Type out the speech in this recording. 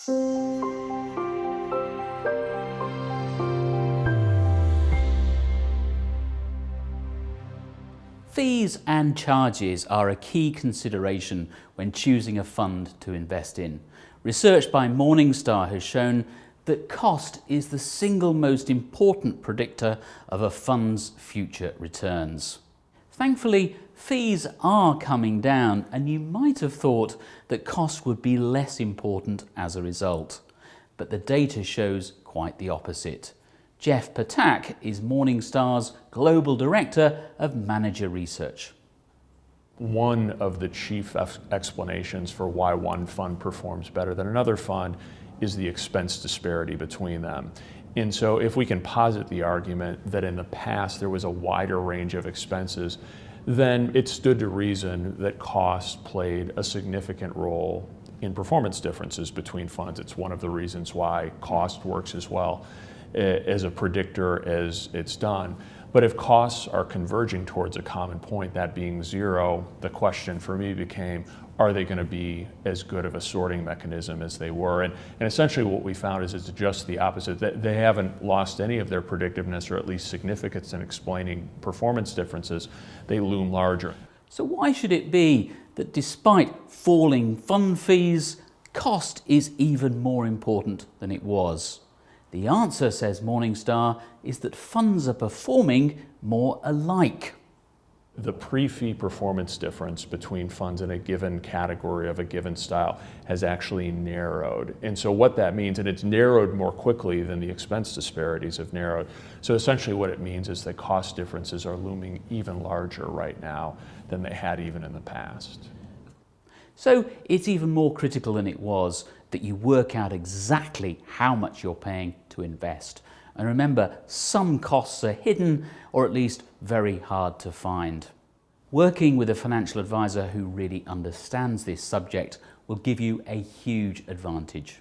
Fees and charges are a key consideration when choosing a fund to invest in. Research by Morningstar has shown that cost is the single most important predictor of a fund's future returns. Thankfully, fees are coming down, and you might have thought that cost would be less important as a result. But the data shows quite the opposite. Ptak is Morningstar's Global Director of Manager Research. One of the chief explanations for why one fund performs better than another fund is the expense disparity between them. And so if we can posit the argument that in the past there was a wider range of expenses, then it stood to reason that cost played a significant role in performance differences between funds. It's one of the reasons why cost works as well as a predictor as it's done. But if costs are converging towards a common point, that being zero, the question for me became, are they going to be as good of a sorting mechanism as they were? And essentially what we found is it's just the opposite. That they haven't lost any of their predictiveness, or at least significance, in explaining performance differences. They loom larger. So why should it be that despite falling fund fees, cost is even more important than it was? The answer, says Morningstar, is that funds are performing more alike. The pre-fee performance difference between funds in a given category of a given style has actually narrowed. And so what that means, and it's narrowed more quickly than the expense disparities have narrowed. So essentially what it means is that cost differences are looming even larger right now than they had even in the past. So it's even more critical than it was that you work out exactly how much you're paying to invest. And remember, some costs are hidden, or at least very hard to find. Working with a financial advisor who really understands this subject will give you a huge advantage.